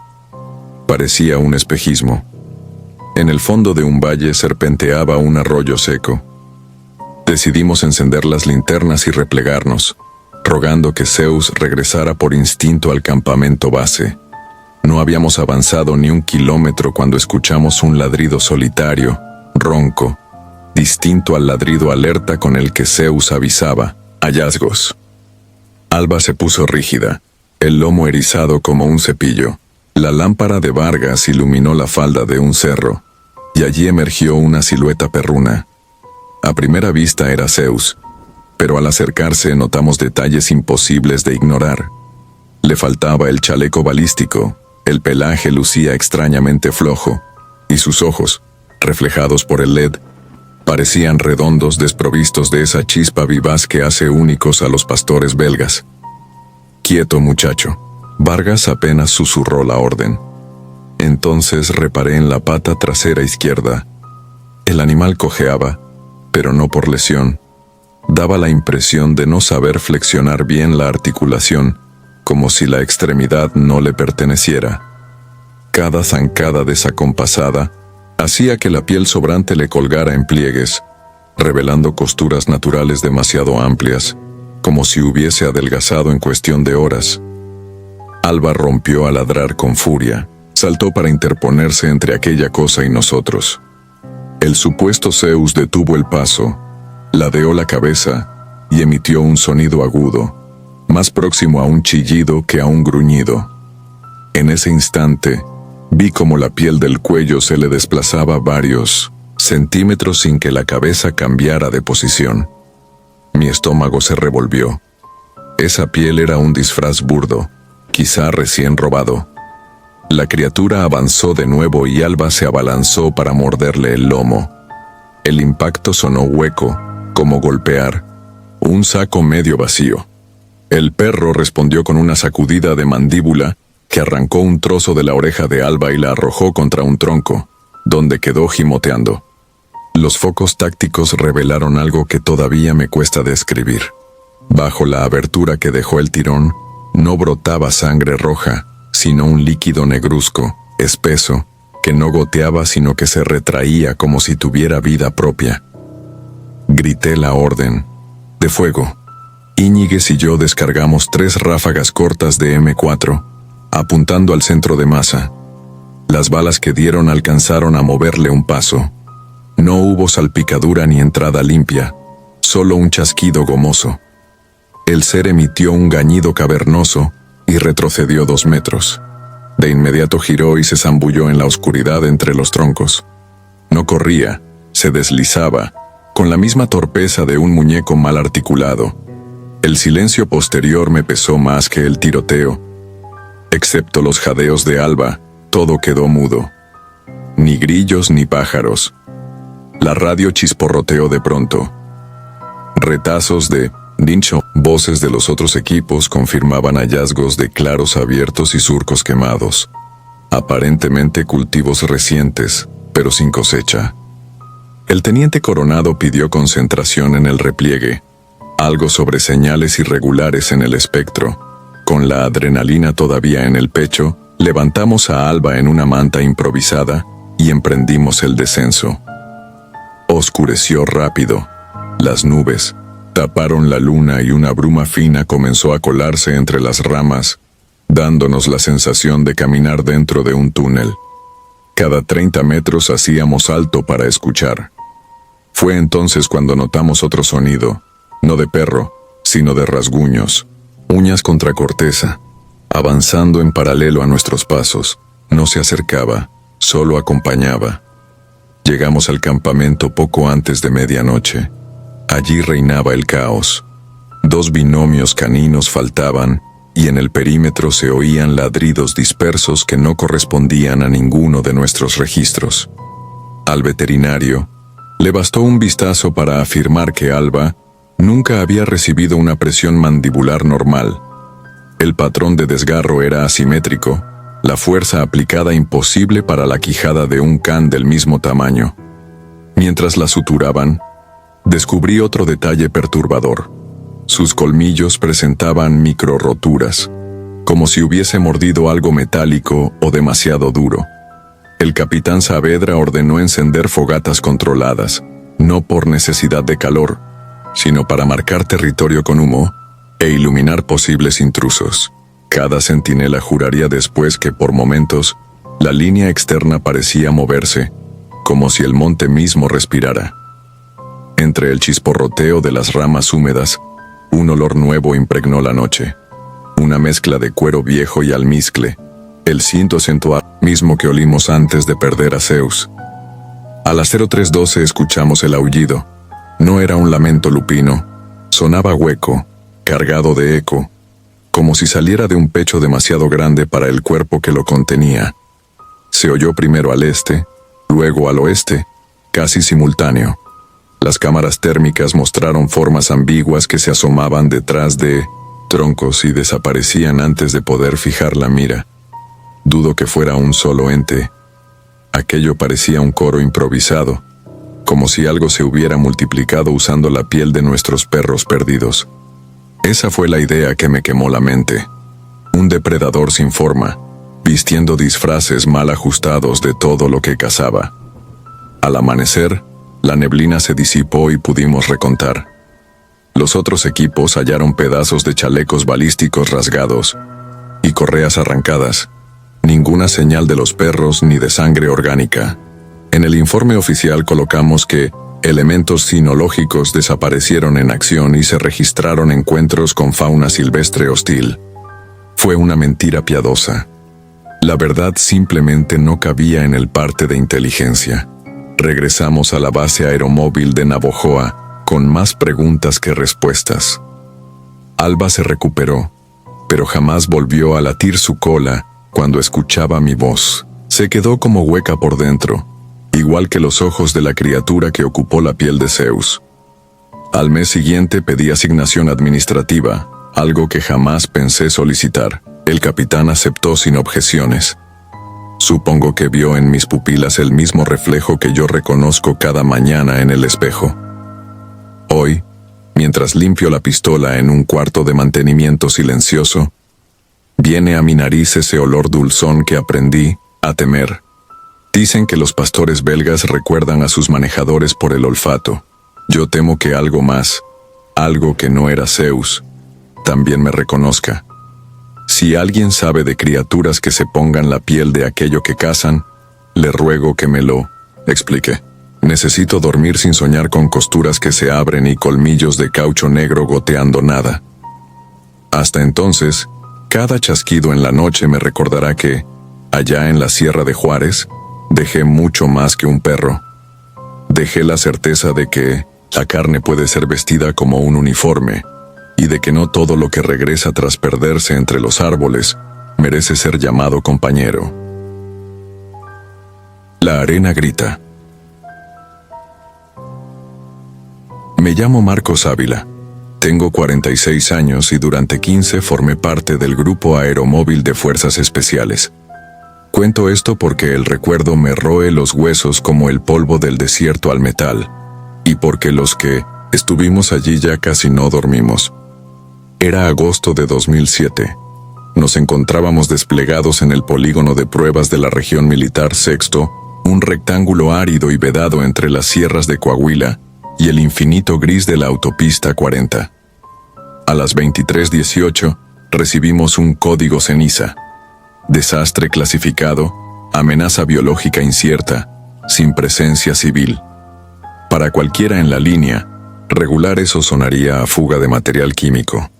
Parecía un espejismo. En el fondo de un valle serpenteaba un arroyo seco. Decidimos encender las linternas y replegarnos, rogando que Zeus regresara por instinto al campamento base. No habíamos avanzado ni 1 kilómetro cuando escuchamos un ladrido solitario, ronco, distinto al ladrido alerta con el que Zeus avisaba: hallazgos. Alba se puso rígida. el lomo erizado como un cepillo. La lámpara de Vargas iluminó la falda de un cerro, y allí emergió una silueta perruna. A primera vista era Zeus, pero al acercarse notamos detalles imposibles de ignorar. Le faltaba el chaleco balístico, el pelaje lucía extrañamente flojo, y sus ojos, reflejados por el LED, parecían redondos desprovistos de esa chispa vivaz que hace únicos a los pastores belgas. «Quieto, muchacho». Vargas apenas susurró la orden. Entonces reparé en la pata trasera izquierda. El animal cojeaba, pero no por lesión. Daba la impresión de no saber flexionar bien la articulación, como si la extremidad no le perteneciera. Cada zancada desacompasada hacía que la piel sobrante le colgara en pliegues, revelando costuras naturales demasiado amplias, como si hubiese adelgazado en cuestión de horas. Alba rompió a ladrar con furia, saltó para interponerse entre aquella cosa y nosotros. El supuesto Zeus detuvo el paso, ladeó la cabeza y emitió un sonido agudo, más próximo a un chillido que a un gruñido. En ese instante, vi como la piel del cuello se le desplazaba varios centímetros sin que la cabeza cambiara de posición. Mi estómago se revolvió. Esa piel era un disfraz burdo, quizá recién robado. La criatura avanzó de nuevo y Alba se abalanzó para morderle el lomo. El impacto sonó hueco, como golpear un saco medio vacío. El perro respondió con una sacudida de mandíbula que arrancó un trozo de la oreja de Alba y la arrojó contra un tronco, donde quedó gimoteando. Los focos tácticos revelaron algo que todavía me cuesta describir. Bajo la abertura que dejó el tirón, no brotaba sangre roja, sino un líquido negruzco, espeso, que no goteaba sino que se retraía como si tuviera vida propia. Grité la orden. De fuego. Íñiguez y yo descargamos 3 ráfagas cortas de M4, apuntando al centro de masa. Las balas que dieron alcanzaron a moverle un paso. No hubo salpicadura ni entrada limpia, solo un chasquido gomoso. El ser emitió un gañido cavernoso y retrocedió 2 metros. De inmediato giró y se zambulló en la oscuridad entre los troncos. No corría, se deslizaba, con la misma torpeza de un muñeco mal articulado. El silencio posterior me pesó más que el tiroteo. Excepto los jadeos de Alba, todo quedó mudo. Ni grillos ni pájaros. La radio chisporroteó de pronto. Retazos de dicho, voces de los otros equipos confirmaban hallazgos de claros abiertos y surcos quemados. Aparentemente cultivos recientes, pero sin cosecha. El teniente Coronado pidió concentración en el repliegue, algo sobre señales irregulares en el espectro. Con la adrenalina todavía en el pecho, levantamos a Alba en una manta improvisada y emprendimos el descenso. Oscureció rápido. Las nubes taparon la luna y una bruma fina comenzó a colarse entre las ramas, dándonos la sensación de caminar dentro de un túnel. Cada 30 metros hacíamos alto para escuchar. Fue entonces cuando notamos otro sonido, no de perro, sino de rasguños, uñas contra corteza, avanzando en paralelo a nuestros pasos. No se acercaba, solo acompañaba. Llegamos al campamento poco antes de medianoche. Allí reinaba el caos. 2 binomios caninos faltaban, y en el perímetro se oían ladridos dispersos que no correspondían a ninguno de nuestros registros. Al veterinario le bastó un vistazo para afirmar que Alba nunca había recibido una presión mandibular normal. El patrón de desgarro era asimétrico, la fuerza aplicada imposible para la quijada de un can del mismo tamaño. Mientras la suturaban, descubrí otro detalle perturbador. Sus colmillos presentaban microroturas, como si hubiese mordido algo metálico o demasiado duro. El capitán Saavedra ordenó encender fogatas controladas, no por necesidad de calor, sino para marcar territorio con humo e iluminar posibles intrusos. Cada centinela juraría después que por momentos la línea externa parecía moverse, como si el monte mismo respirara. Entre el chisporroteo de las ramas húmedas, un olor nuevo impregnó la noche. una mezcla de cuero viejo y almizcle, el cinto acentuado mismo que olimos antes de perder a Zeus. A las 03:12 escuchamos el aullido. No era un lamento lupino, sonaba hueco, cargado de eco, como si saliera de un pecho demasiado grande para el cuerpo que lo contenía. Se oyó primero al este, luego al oeste, casi simultáneo. Las cámaras térmicas mostraron formas ambiguas que se asomaban detrás de troncos y desaparecían antes de poder fijar la mira. Dudo que fuera un solo ente. Aquello parecía un coro improvisado, como si algo se hubiera multiplicado usando la piel de nuestros perros perdidos. Esa fue la idea que me quemó la mente. Un depredador sin forma, vistiendo disfraces mal ajustados de todo lo que cazaba. Al amanecer, la neblina se disipó y pudimos recontar. Los otros equipos hallaron pedazos de chalecos balísticos rasgados y correas arrancadas. Ninguna señal de los perros ni de sangre orgánica. En el informe oficial colocamos que elementos cinológicos desaparecieron en acción y se registraron encuentros con fauna silvestre hostil. Fue una mentira piadosa. La verdad simplemente no cabía en el parte de inteligencia. Regresamos a la base aeromóvil de Navojoa con más preguntas que respuestas. Alba se recuperó, pero jamás volvió a latir su cola cuando escuchaba mi voz. Se quedó como hueca por dentro, igual que los ojos de la criatura que ocupó la piel de Zeus. Al mes siguiente pedí asignación administrativa, algo que jamás pensé solicitar. El capitán aceptó sin objeciones. Supongo que vio en mis pupilas el mismo reflejo que yo reconozco cada mañana en el espejo. Hoy, mientras limpio la pistola en un cuarto de mantenimiento silencioso, viene a mi nariz ese olor dulzón que aprendí a temer. Dicen que los pastores belgas recuerdan a sus manejadores por el olfato. Yo temo que algo más, algo que no era Zeus, también me reconozca. Si alguien sabe de criaturas que se pongan la piel de aquello que cazan, le ruego que me lo explique. Necesito dormir sin soñar con costuras que se abren y colmillos de caucho negro goteando nada. Hasta entonces, cada chasquido en la noche me recordará que, allá en la Sierra de Juárez, dejé mucho más que un perro. Dejé la certeza de que la carne puede ser vestida como un uniforme, y de que no todo lo que regresa tras perderse entre los árboles merece ser llamado compañero. La arena grita. Me llamo Marcos Ávila. Tengo 46 años y durante 15 formé parte del Grupo Aeromóvil de Fuerzas Especiales. Cuento esto porque el recuerdo me roe los huesos como el polvo del desierto al metal, y porque los que estuvimos allí ya casi no dormimos. Era agosto de 2007. Nos encontrábamos desplegados en el polígono de pruebas de la región militar Sexto, un rectángulo árido y vedado entre las sierras de Coahuila y el infinito gris de la autopista 40. A las 23:18 recibimos un código ceniza. Desastre clasificado, amenaza biológica incierta, sin presencia civil. Para cualquiera en la línea, regular eso sonaría a fuga de material químico.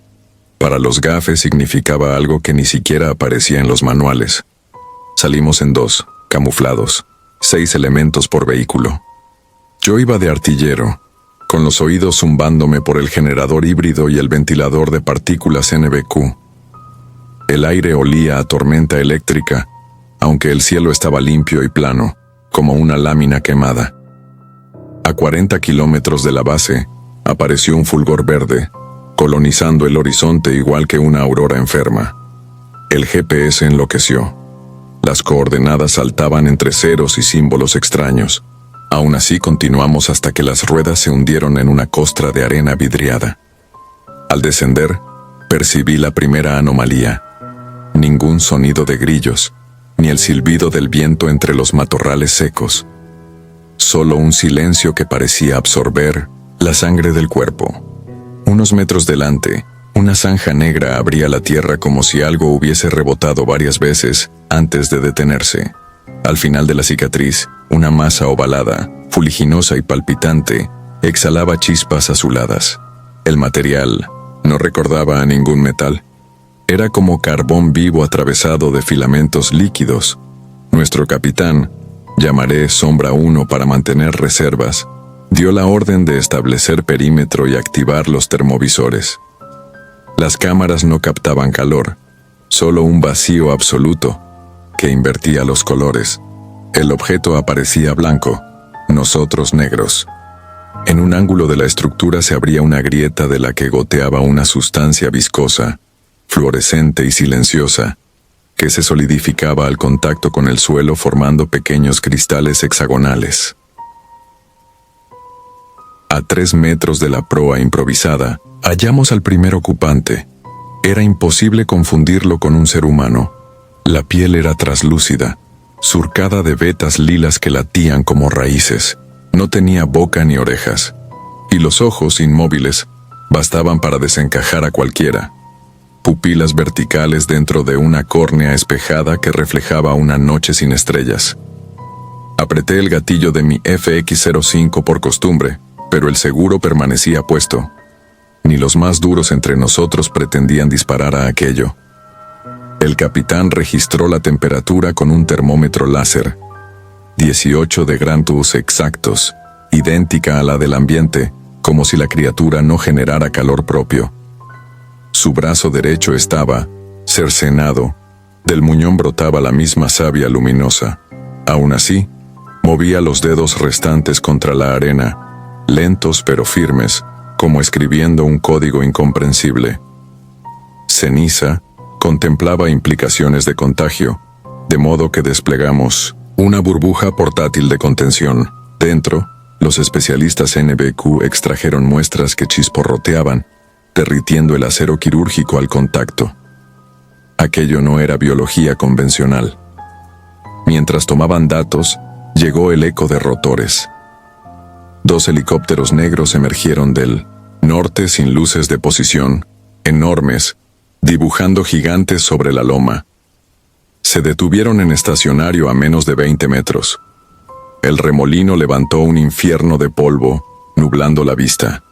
Para los gafes significaba algo que ni siquiera aparecía en los manuales. Salimos en 2, camuflados, 6 elementos por vehículo. Yo iba de artillero, con los oídos zumbándome por el generador híbrido y el ventilador de partículas NBQ. El aire olía a tormenta eléctrica, aunque el cielo estaba limpio y plano, como una lámina quemada. A 40 kilómetros de la base, apareció un fulgor verde, colonizando el horizonte igual que una aurora enferma. El GPS enloqueció. Las coordenadas saltaban entre ceros y símbolos extraños. Aún así continuamos hasta que las ruedas se hundieron en una costra de arena vidriada. Al descender, percibí la primera anomalía. Ningún sonido de grillos, ni el silbido del viento entre los matorrales secos. Solo un silencio que parecía absorber la sangre del cuerpo. Unos metros delante, una zanja negra abría la tierra como si algo hubiese rebotado varias veces antes de detenerse. Al final de la cicatriz, una masa ovalada, fuliginosa y palpitante, exhalaba chispas azuladas. El material no recordaba a ningún metal. Era como carbón vivo atravesado de filamentos líquidos. Nuestro capitán, llamaré Sombra 1 para mantener reservas, dio la orden de establecer perímetro y activar los termovisores. Las cámaras no captaban calor, solo un vacío absoluto que invertía los colores. El objeto aparecía blanco, nosotros negros. En un ángulo de la estructura se abría una grieta de la que goteaba una sustancia viscosa, fluorescente y silenciosa, que se solidificaba al contacto con el suelo formando pequeños cristales hexagonales. A 3 metros de la proa improvisada, hallamos al primer ocupante. Era imposible confundirlo con un ser humano. La piel era traslúcida, surcada de vetas lilas que latían como raíces. No tenía boca ni orejas, y los ojos, inmóviles, bastaban para desencajar a cualquiera. Pupilas verticales dentro de una córnea espejada que reflejaba una noche sin estrellas. Apreté el gatillo de mi FX-05 por costumbre, pero el seguro permanecía puesto. Ni los más duros entre nosotros pretendían disparar a aquello. El capitán registró la temperatura con un termómetro láser. 18 de Grantus exactos, idéntica a la del ambiente, como si la criatura no generara calor propio. Su brazo derecho estaba cercenado, del muñón brotaba la misma savia luminosa. Aún así, movía los dedos restantes contra la arena, lentos pero firmes, como escribiendo un código incomprensible. Ceniza contemplaba implicaciones de contagio, de modo que desplegamos una burbuja portátil de contención. Dentro, los especialistas NBQ extrajeron muestras que chisporroteaban, derritiendo el acero quirúrgico al contacto. Aquello no era biología convencional. Mientras tomaban datos, llegó el eco de rotores. 2 helicópteros negros emergieron del norte sin luces de posición, enormes, dibujando gigantes sobre la loma. Se detuvieron en estacionario a menos de 20 metros. El remolino levantó un infierno de polvo, nublando la vista.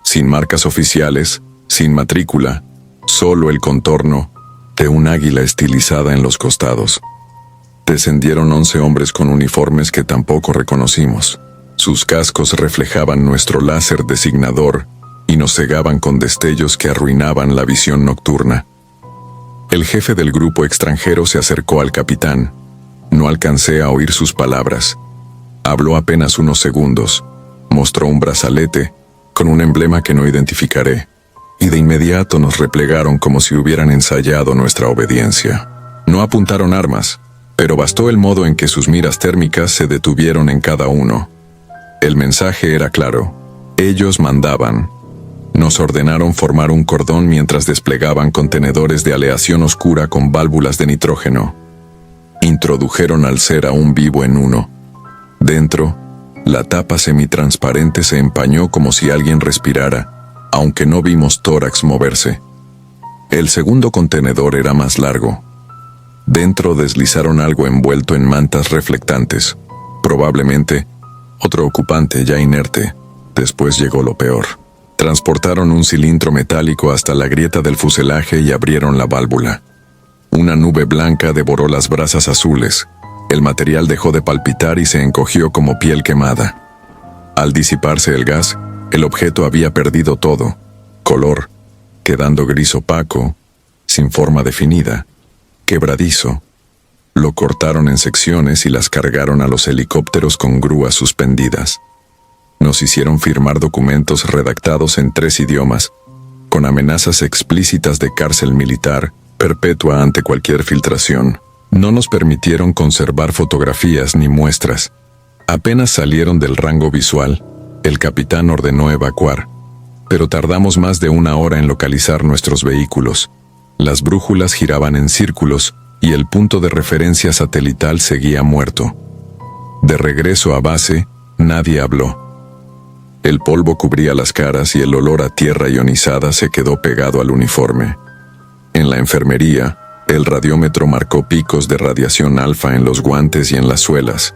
Sin marcas oficiales, sin matrícula, solo el contorno de un águila estilizada en los costados. Descendieron 11 hombres con uniformes que tampoco reconocimos. Sus cascos reflejaban nuestro láser designador y nos cegaban con destellos que arruinaban la visión nocturna. El jefe del grupo extranjero se acercó al capitán. No alcancé a oír sus palabras. Habló apenas unos segundos. Mostró un brazalete con un emblema que no identificaré, y de inmediato nos replegaron como si hubieran ensayado nuestra obediencia. No apuntaron armas, pero bastó el modo en que sus miras térmicas se detuvieron en cada uno. El mensaje era claro. Ellos mandaban. Nos ordenaron formar un cordón mientras desplegaban contenedores de aleación oscura con válvulas de nitrógeno. Introdujeron al ser aún vivo en uno. Dentro, la tapa semitransparente se empañó como si alguien respirara, aunque no vimos tórax moverse. El segundo contenedor era más largo. Dentro deslizaron algo envuelto en mantas reflectantes. Probablemente, otro ocupante ya inerte. Después llegó lo peor. Transportaron un cilindro metálico hasta la grieta del fuselaje y abrieron la válvula. Una nube blanca devoró las brasas azules. El material dejó de palpitar y se encogió como piel quemada. Al disiparse el gas, el objeto había perdido todo, color, quedando gris opaco, sin forma definida, quebradizo. Lo cortaron en secciones y las cargaron a los helicópteros con grúas suspendidas. Nos hicieron firmar documentos redactados en 3 idiomas, con amenazas explícitas de cárcel militar perpetua ante cualquier filtración. No nos permitieron conservar fotografías ni muestras. Apenas salieron del rango visual, el capitán ordenó evacuar, pero tardamos más de 1 hora en localizar nuestros vehículos. Las brújulas giraban en círculos y el punto de referencia satelital seguía muerto. De regreso a base, nadie habló. El polvo cubría las caras y el olor a tierra ionizada se quedó pegado al uniforme. En la enfermería, el radiómetro marcó picos de radiación alfa en los guantes y en las suelas.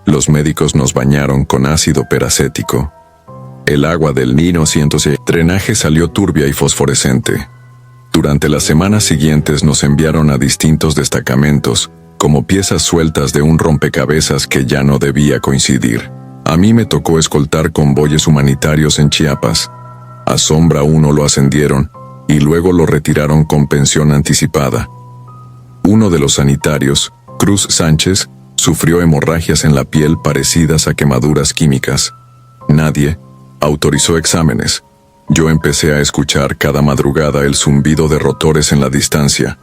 Los médicos nos bañaron con ácido peracético. El agua del Nino 106 drenaje salió turbia y fosforescente. Durante las semanas siguientes nos enviaron a distintos destacamentos, como piezas sueltas de un rompecabezas que ya no debía coincidir. A mí me tocó escoltar convoyes humanitarios en Chiapas. A Sombra 1 lo ascendieron y luego lo retiraron con pensión anticipada. Uno de los sanitarios, Cruz Sánchez, sufrió hemorragias en la piel parecidas a quemaduras químicas. Nadie autorizó exámenes. Yo empecé a escuchar cada madrugada el zumbido de rotores en la distancia.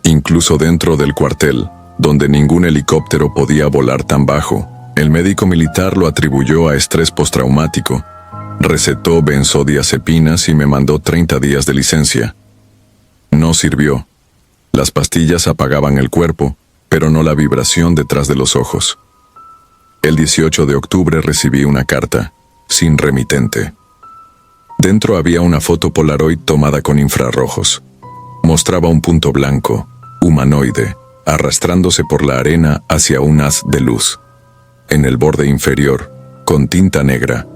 Incluso dentro del cuartel, donde ningún helicóptero podía volar tan bajo, el médico militar lo atribuyó a estrés postraumático. Recetó benzodiazepinas y me mandó 30 días de licencia. No sirvió. Las pastillas apagaban el cuerpo, pero no la vibración detrás de los ojos. El 18 de octubre recibí una carta, sin remitente. Dentro había una foto Polaroid tomada con infrarrojos. Mostraba un punto blanco, humanoide, arrastrándose por la arena hacia un haz de luz. En el borde inferior, con tinta negra.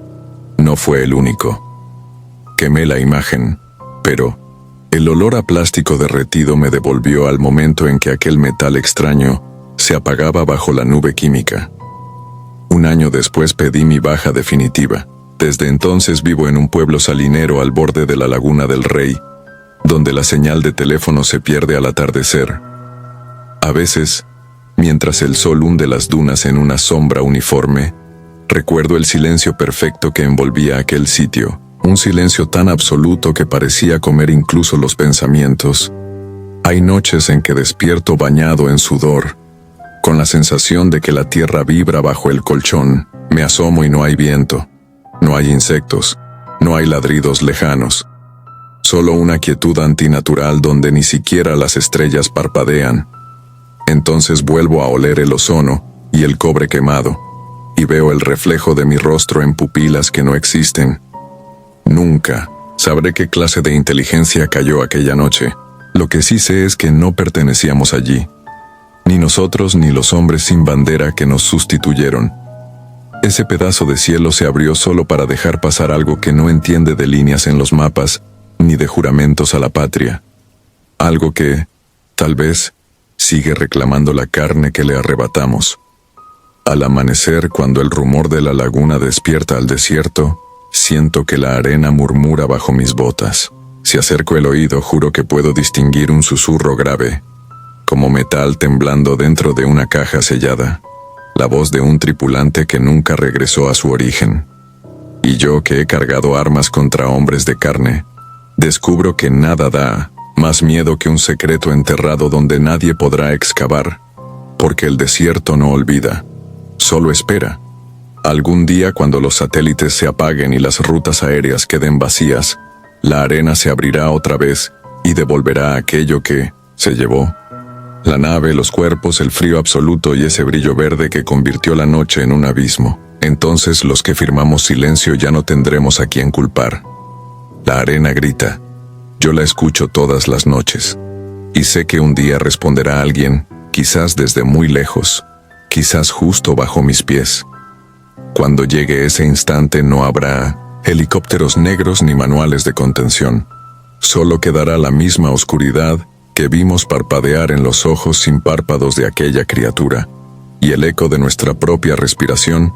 No fue el único. Quemé la imagen, pero el olor a plástico derretido me devolvió al momento en que aquel metal extraño se apagaba bajo la nube química. Un año después pedí mi baja definitiva. Desde entonces vivo en un pueblo salinero al borde de la Laguna del Rey, donde la señal de teléfono se pierde al atardecer. A veces, mientras el sol hunde las dunas en una sombra uniforme, recuerdo el silencio perfecto que envolvía aquel sitio, un silencio tan absoluto que parecía comer incluso los pensamientos. Hay noches en que despierto bañado en sudor, con la sensación de que la tierra vibra bajo el colchón. Me asomo y no hay viento, no hay insectos, no hay ladridos lejanos. Solo una quietud antinatural donde ni siquiera las estrellas parpadean. Entonces vuelvo a oler el ozono y el cobre quemado, y veo el reflejo de mi rostro en pupilas que no existen. Nunca sabré qué clase de inteligencia cayó aquella noche. Lo que sí sé es que no pertenecíamos allí. Ni nosotros ni los hombres sin bandera que nos sustituyeron. Ese pedazo de cielo se abrió solo para dejar pasar algo que no entiende de líneas en los mapas, ni de juramentos a la patria. Algo que, tal vez, sigue reclamando la carne que le arrebatamos. Al amanecer, cuando el rumor de la laguna despierta al desierto, siento que la arena murmura bajo mis botas. Si acerco el oído, juro que puedo distinguir un susurro grave, como metal temblando dentro de una caja sellada. La voz de un tripulante que nunca regresó a su origen. Y yo, que he cargado armas contra hombres de carne, descubro que nada da más miedo que un secreto enterrado donde nadie podrá excavar, porque el desierto no olvida, solo espera. Algún día, cuando los satélites se apaguen y las rutas aéreas queden vacías, la arena se abrirá otra vez y devolverá aquello que se llevó. La nave, los cuerpos, el frío absoluto y ese brillo verde que convirtió la noche en un abismo. Entonces los que firmamos silencio ya no tendremos a quien culpar. La arena grita. Yo la escucho todas las noches. Y sé que un día responderá alguien, quizás desde muy lejos, quizás justo bajo mis pies. Cuando llegue ese instante no habrá helicópteros negros ni manuales de contención. Solo quedará la misma oscuridad que vimos parpadear en los ojos sin párpados de aquella criatura, y el eco de nuestra propia respiración,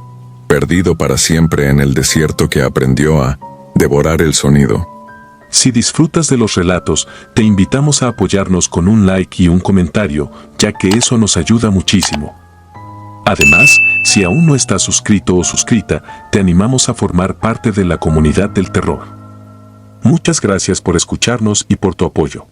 perdido para siempre en el desierto que aprendió a devorar el sonido. Si disfrutas de los relatos, te invitamos a apoyarnos con un like y un comentario, ya que eso nos ayuda muchísimo. Además, si aún no estás suscrito o suscrita, te animamos a formar parte de la comunidad del terror. Muchas gracias por escucharnos y por tu apoyo.